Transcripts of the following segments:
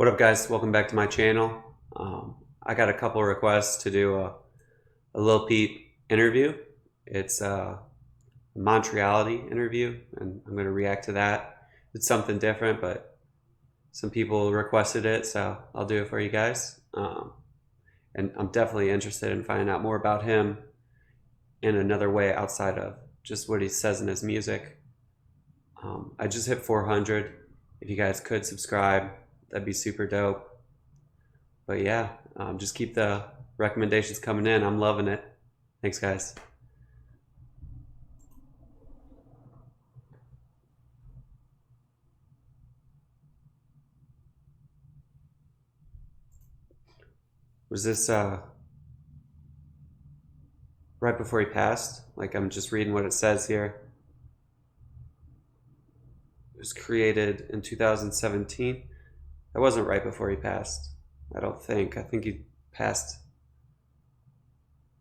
What up, guys? Welcome back to my channel. I got a couple requests to do a Lil Peep interview. It's a Montreality interview, and I'm going to react to that. It's something different, but some people requested it, so I'll do it for you guys. And I'm definitely interested in finding out more about him in another way outside of just what he says in his music. I just hit 400. If you guys could subscribe, that'd be super dope. But yeah, just keep the recommendations coming in. I'm loving it. Thanks, guys. Was this right before he passed? Like, I'm just reading what it says here. It was created in 2017. That wasn't right before he passed. I don't think. I think he passed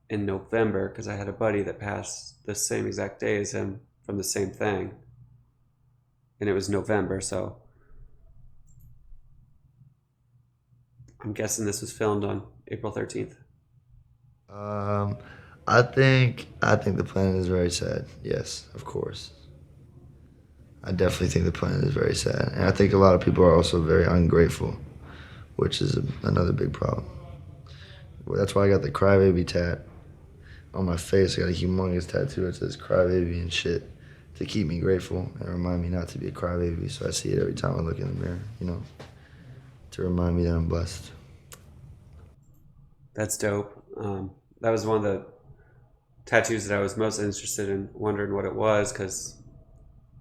in November because I had a buddy that passed the same exact day as him from the same thing. And it was November, so I'm guessing this was filmed on April 13th. Um, I think the planet is very sad. Yes, of course. I definitely think the planet is very sad, and I think a lot of people are also very ungrateful, which is another big problem. Well, that's why I got the crybaby tat on my face. I got a humongous tattoo that says crybaby and shit to keep me grateful and remind me not to be a crybaby. So I see it every time I look in the mirror, to remind me that I'm blessed. That's dope. That was one of the tattoos that I was most interested in, wondering what it was because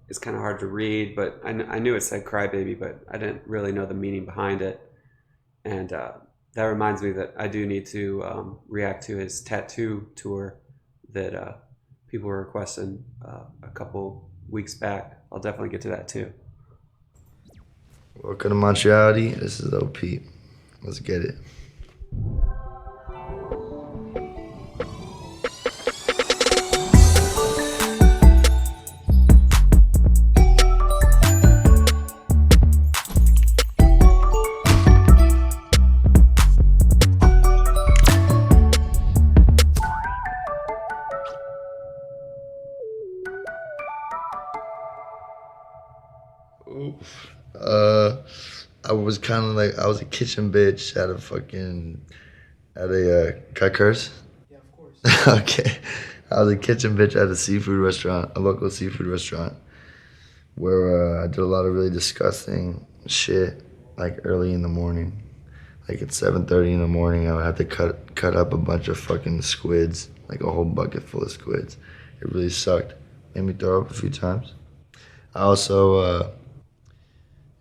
it's kind of hard to read. But I knew it said "crybaby," but I didn't really know the meaning behind it. And that reminds me that I do need to react to his tattoo tour that people were requesting a couple weeks back. I'll definitely get to that too. Welcome to Montreality. This is Lil Peep. Let's get it. Oof. I was kind of like I was a kitchen bitch at a can I curse? Yeah, of course. Okay, I was a kitchen bitch at a seafood restaurant, a local seafood restaurant, where I did a lot of really disgusting shit, like early in the morning, like at 7:30 in the morning. I would have to cut up a bunch of fucking squids, like a whole bucket full of squids. It really sucked. Made me throw up a few times. I also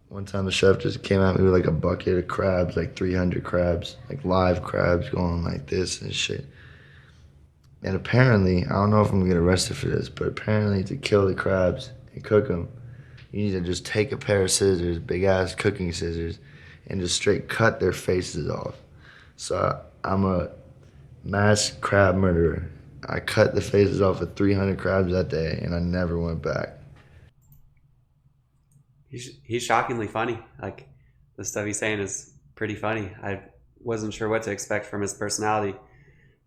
one time the chef just came at me with like a bucket of crabs, like 300 crabs, like live crabs going like this and shit. And apparently, I don't know if I'm gonna get arrested for this, but apparently to kill the crabs and cook them, you need to just take a pair of scissors, big ass cooking scissors, and just straight cut their faces off. So I'm a mass crab murderer. I cut the faces off of 300 crabs that day, and I never went back. He's shockingly funny. Like, the stuff he's saying is pretty funny. I wasn't sure what to expect from his personality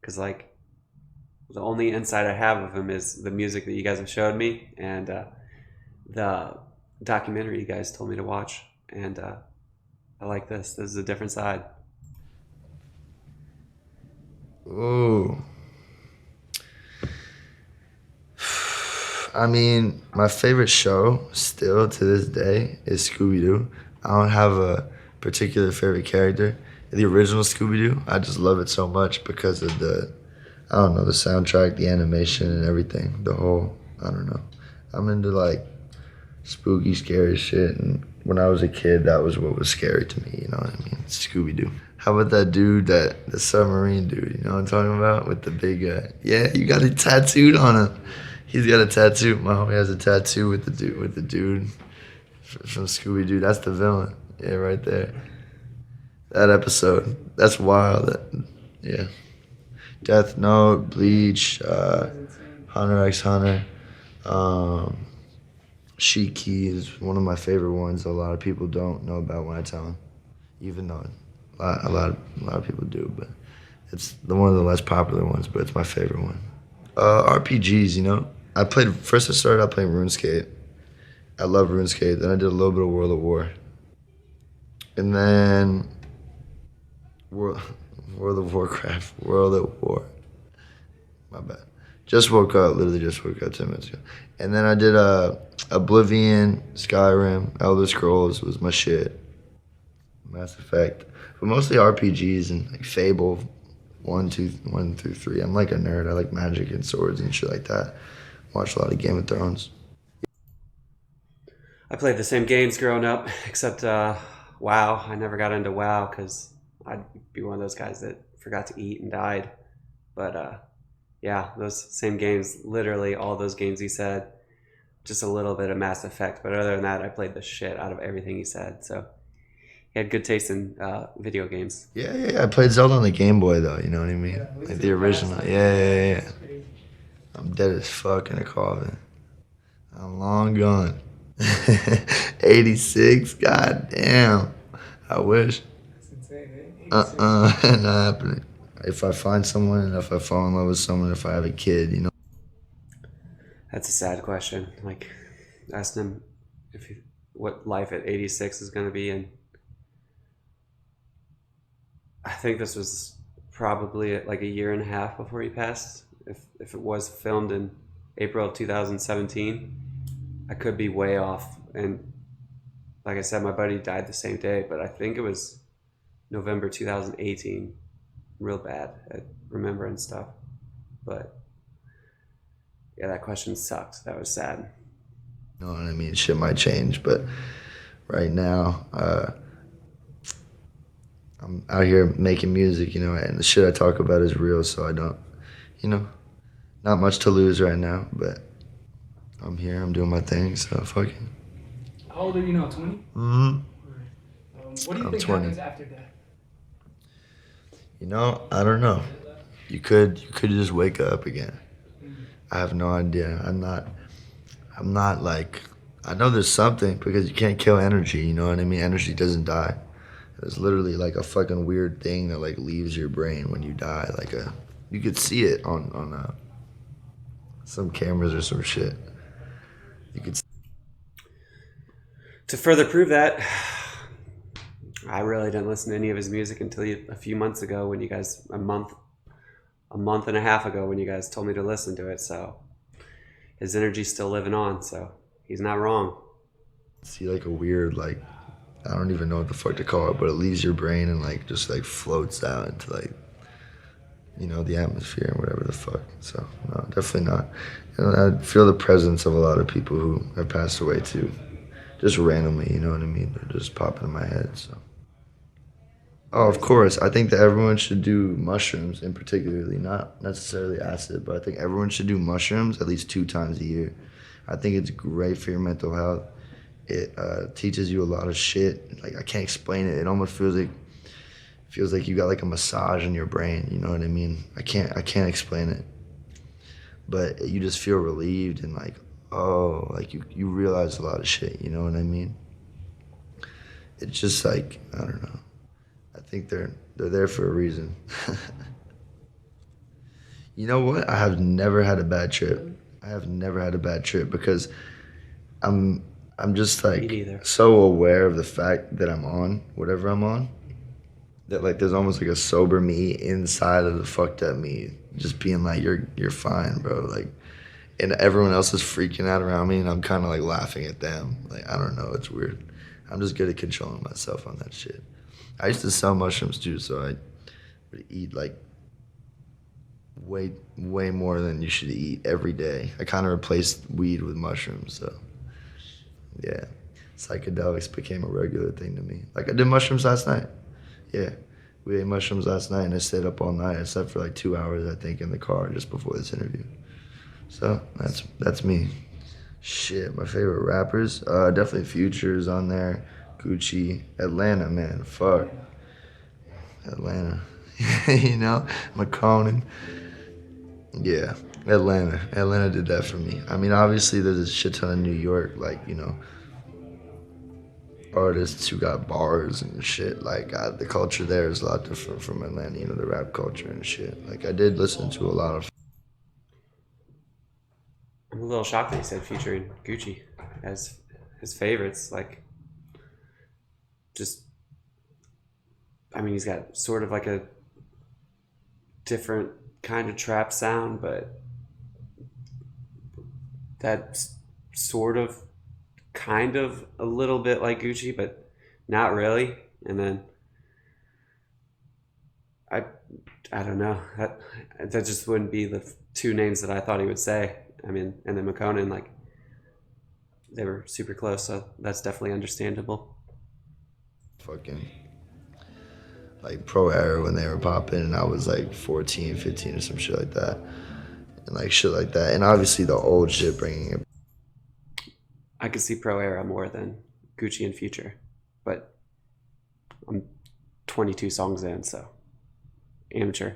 because, like, the only insight I have of him is the music that you guys have showed me and the documentary you guys told me to watch. And I like this. This is a different side. Ooh. I mean, my favorite show still to this day is Scooby-Doo. I don't have a particular favorite character. The original Scooby-Doo, I just love it so much because of I don't know, the soundtrack, the animation and everything. I don't know. I'm into like spooky, scary shit. And when I was a kid, that was what was scary to me, you know what I mean? Scooby-Doo. How about that dude, the submarine dude, you know what I'm talking about? With the big, yeah, you got it tattooed on him. He's got a tattoo. My homie has a tattoo with the dude from Scooby Doo. That's the villain. Yeah, right there. That episode. That's wild. Yeah. Death Note, Bleach, Hunter x Hunter. Shiki is one of my favorite ones. A lot of people don't know about when I tell them. even though a lot of people do, but it's one of the less popular ones, but it's my favorite one. RPGs, you know. I started out playing RuneScape. I love RuneScape. Then I did a little bit of World of War. And then World, World of Warcraft, World of War. My bad. Just woke up, literally just woke up 10 minutes ago. And then I did Oblivion, Skyrim, Elder Scrolls was my shit. Mass Effect. But mostly RPGs and like Fable, 1 through 3. I'm like a nerd. I like magic and swords and shit like that. Watch a lot of Game of Thrones. I played the same games growing up, except WoW. I never got into WoW because I'd be one of those guys that forgot to eat and died. But yeah, those same games, literally all those games he said, just a little bit of Mass Effect. But other than that, I played the shit out of everything he said. So he had good taste in video games. Yeah. I played Zelda on the Game Boy though. You know what I mean? Like the original. Yeah. I'm dead as fuck in a coffin. I'm long gone. 86. God damn. I wish. Not happening. If I find someone, and if I fall in love with someone, if I have a kid, you know. That's a sad question. Like asking him if he, what life at 86 is going to be, and I think this was probably like a year and a half before he passed. If it was filmed in April of 2017, I could be way off. And like I said, my buddy died the same day, but I think it was November 2018. Real bad at remembering stuff. But yeah, that question sucked. That was sad. You know what I mean? Shit might change, but right now, I'm out here making music, you know, and the shit I talk about is real, so I don't, you know, not much to lose right now, but I'm here, I'm doing my thing, so fuck it. How old are you now? 20? Mm-hmm. What do you I'm think 20. happens after that? You know, I don't know. You could just wake up again. I have no idea. I'm not like, I know there's something because you can't kill energy, you know what I mean? Energy doesn't die. It's literally like a fucking weird thing that like leaves your brain when you die. You could see it on some cameras or some shit. You could. To further prove that, I really didn't listen to any of his music until a few months ago when you guys, a month and a half ago when you guys told me to listen to it. So his energy's still living on. So he's not wrong. See like a weird like, I don't even know what the fuck to call it, but it leaves your brain and like just like floats out into like, you know, the atmosphere and whatever the fuck. So no, definitely not. And I feel the presence of a lot of people who have passed away too, just randomly. You know what I mean? They're just popping in my head. So. Oh, of course. I think that everyone should do mushrooms, in particularly, not necessarily acid, but I think everyone should do mushrooms at least 2 times a year. I think it's great for your mental health. It teaches you a lot of shit. Like I can't explain it. It almost feels like you got like a massage in your brain. You know what I mean? I can't explain it. But you just feel relieved and like, oh, like you realize a lot of shit. You know what I mean? It's just like, I don't know. I think they're there for a reason. You know what? I have never had a bad trip. I have never had a bad trip because I'm I'm just Me like neither. so aware of the fact that I'm on whatever I'm on that like there's almost like a sober me inside of the fucked up me just being like you're fine, bro. Like and everyone else is freaking out around me and I'm kind of like laughing at them. Like I don't know, it's weird. I'm just good at controlling myself on that shit. I used to sell mushrooms too, so I would eat like way more than you should eat every day. I kind of replaced weed with mushrooms, so yeah. Psychedelics became a regular thing to me. Like I did mushrooms last night. Yeah. We ate mushrooms last night and I stayed up all night. I slept for like 2 hours, I think, in the car just before this interview. So that's me. Shit, my favorite rappers. Definitely Future's on there. Gucci. Atlanta, man. Fuck. Atlanta. You know? McConan. Yeah. Atlanta. Atlanta did that for me. I mean, obviously there's a shit ton of New York, like, you know, artists who got bars and shit. Like the culture there is a lot different from Atlanta, you know, the rap culture and shit. Like I did listen to a lot of. I'm a little shocked that he said featuring Gucci as his favorites. Like, just, I mean, he's got sort of like a different kind of trap sound, but that's sort of kind of a little bit like Gucci, but not really. And then I I don't know. That just wouldn't be the two names that I thought he would say. I mean, and then McConan, like, they were super close, so that's definitely understandable. Fucking like pro era when they were popping, and I was like 14, 15 or some shit like that, and like shit like that. And obviously the old shit bringing it. I could see Pro Era more than Gucci and Future, but I'm 22 songs in, so amateur,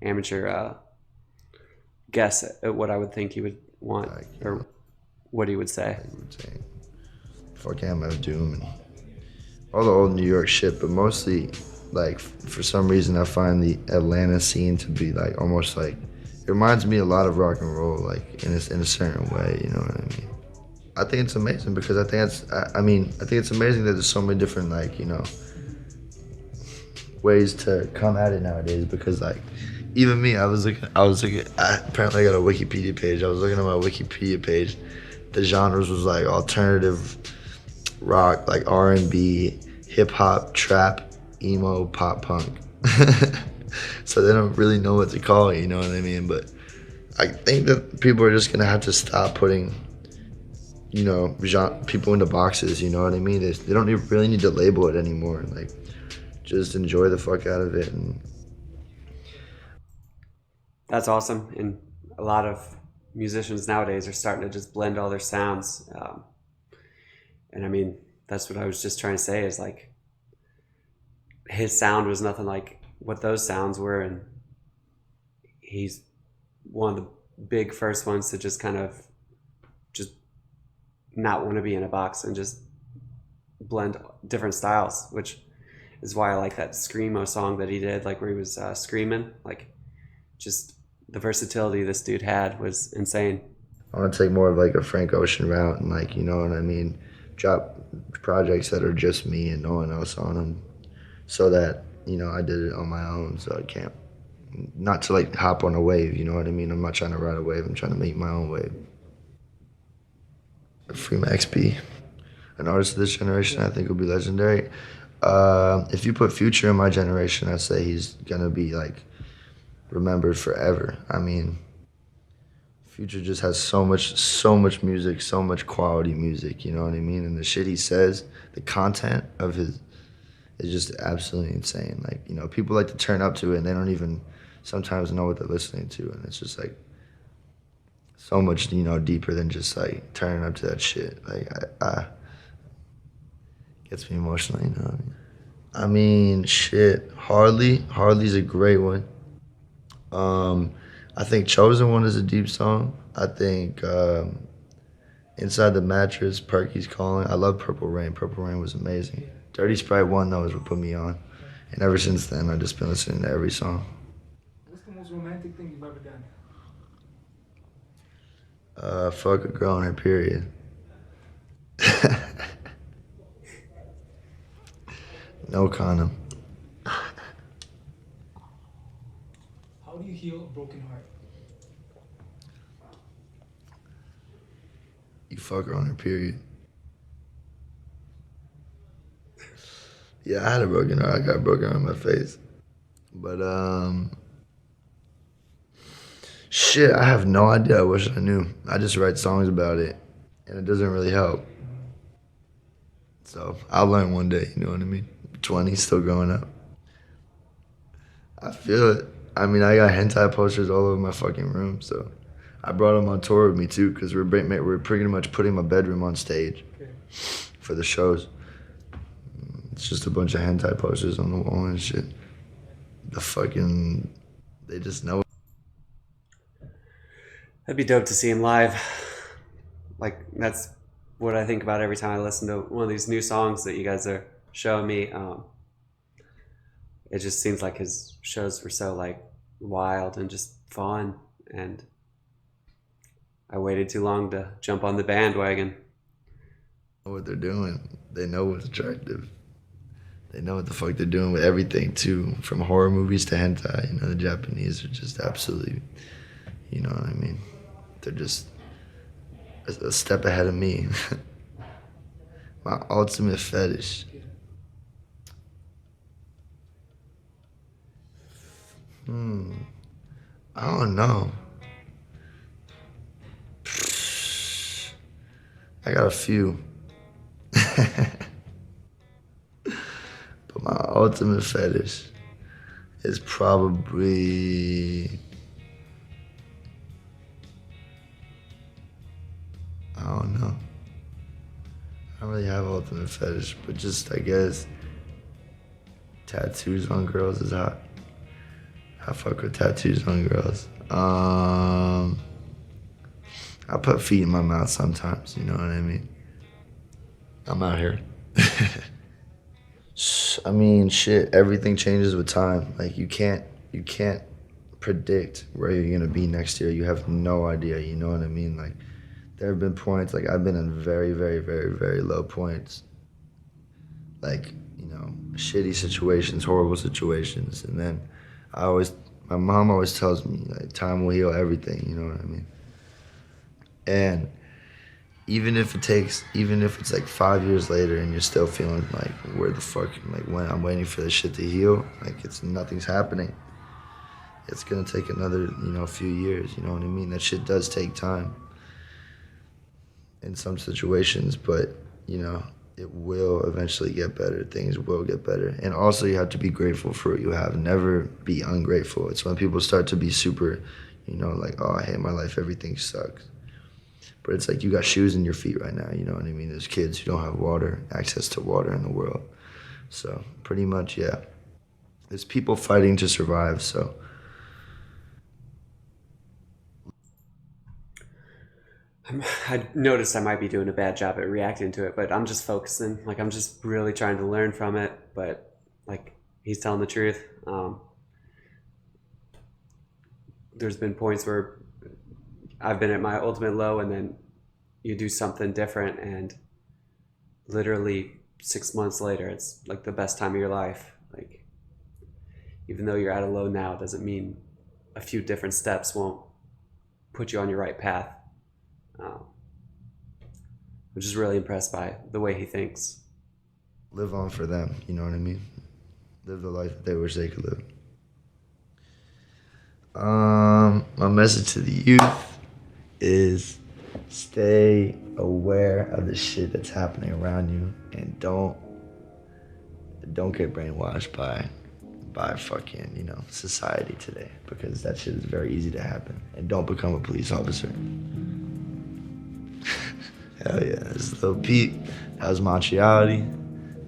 amateur guess at what I would think he would want Like, or what he would say. like you would say, fucking MF Doom and all the old New York shit, but mostly like for some reason I find the Atlanta scene to be like almost like it reminds me a lot of rock and roll, like in a certain way, you know what I mean? I think it's amazing because I think I think it's amazing that there's so many different like, you know, ways to come at it nowadays because like even me, I was looking, apparently I got a Wikipedia page. I was looking at my Wikipedia page. The genres was like alternative rock, like R&B, hip hop, trap, emo, pop punk. So they don't really know what to call it, you know what I mean? But I think that people are just gonna have to stop putting, you know, people into boxes, you know what I mean? They don't really need to label it anymore. Like, just enjoy the fuck out of it. And That's awesome, and a lot of musicians nowadays are starting to just blend all their sounds. And I mean, that's what I was just trying to say is like his sound was nothing like what those sounds were, and he's one of the big first ones to just kind of just not want to be in a box and just blend different styles, which is why I like that screamo song that he did, like where he was screaming, like just the versatility this dude had was insane. I want to take more of like a Frank Ocean route and like, you know what I mean? Drop projects that are just me and no one else on them so that, you know, I did it on my own so I can't, not to like hop on a wave, you know what I mean? I'm not trying to ride a wave, I'm trying to make my own wave. Free Max B, an artist of this generation, I think will be legendary. If you put Future in my generation, I'd say he's gonna be like remembered forever. I mean, Future just has so much music, so much quality music, you know what I mean? And the shit he says, the content of his is just absolutely insane. Like, you know, people like to turn up to it and they don't even sometimes know what they're listening to. And it's just like so much, you know, deeper than just like turning up to that shit. Like, I gets me emotional, you know what I mean? I mean, shit, Hardly's a great one. I think Chosen One is a deep song. I think Inside the Mattress, Perky's Calling. I love Purple Rain. Purple Rain was amazing. Dirty Sprite 1, though, is what put me on. And ever since then, I've just been listening to every song. What's the most romantic thing you've ever done? Fuck a girl on her period. No condom. How do you heal a broken heart? You fuck her on her period. Yeah, I had a broken heart. I got broken heart on my face. But, shit, I have no idea. I wish I knew. I just write songs about it, and it doesn't really help. So I'll learn one day, you know what I mean? 20, still growing up. I feel it. I mean, I got hentai posters all over my fucking room, so I brought them on tour with me too, because we're pretty much putting my bedroom on stage for the shows. It's just a bunch of hentai posters on the wall and shit. They just know. That'd be dope to see him live. Like, that's what I think about every time I listen to one of these new songs that you guys are showing me. It just seems like his shows were so like wild and just fun, and I waited too long to jump on the bandwagon. Know what they're doing. They know what's attractive. They know what the fuck they're doing with everything too, from horror movies to hentai. You know, the Japanese are just absolutely, you know what I mean? They're just a step ahead of me. My ultimate fetish. I don't know. I got a few. But my ultimate fetish is probably, I don't know. I don't really have ultimate fetish, but just I guess tattoos on girls is hot. I fuck with tattoos on girls. I put feet in my mouth sometimes, you know what I mean? I'm out here. I mean, shit, everything changes with time. Like you can't predict where you're gonna be next year. You have no idea, you know what I mean? Like there have been points, like I've been in very, very, very, very low points. Like, you know, shitty situations, horrible situations. And then my mom always tells me, like, time will heal everything, you know what I mean? And even if it's like 5 years later and you're still feeling like, where the fuck, like when I'm waiting for this shit to heal, like nothing's happening. It's gonna take another, you know, few years, you know what I mean? That shit does take time in some situations, but, you know, it will eventually get better. Things will get better. And also you have to be grateful for what you have. Never be ungrateful. It's when people start to be super, you know, like, oh, I hate my life, everything sucks. But it's like you got shoes in your feet right now, you know what I mean? There's kids who don't have water, access to water in the world. So pretty much, yeah. There's people fighting to survive, so. I noticed I might be doing a bad job at reacting to it, but I'm just focusing. Like I'm just really trying to learn from it. But like he's telling the truth. There's been points where I've been at my ultimate low, and then you do something different, and literally 6 months later, it's like the best time of your life. Like even though you're at a low now, it doesn't mean a few different steps won't put you on your right path. Um, I'm just really impressed by the way he thinks. Live on for them, you know what I mean? Live the life that they wish they could live. My message to the youth is stay aware of the shit that's happening around you, and don't get brainwashed by fucking, you know, society today, because that shit is very easy to happen. And don't become a police officer. Hell yeah, this is Lil Peep. That was Montreality.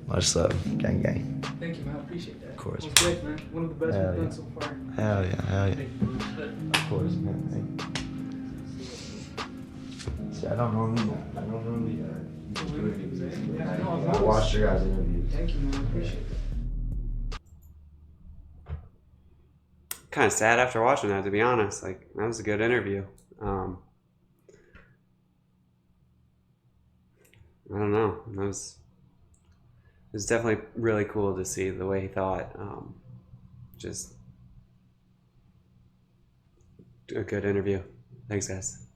Much love. Gang gang. Thank you, man. I appreciate that. Of course. It was great, man. One of the best Hell we've yeah. done so far. Hell yeah, hell yeah. Of course, man. See, I don't normally do interviews, eh? Yeah, I know. I watched your guys' interviews. Thank you, man. I appreciate that. Kind of sad after watching that, to be honest. Like that was a good interview. I don't know. It was definitely really cool to see the way he thought. Just a good interview. Thanks, guys.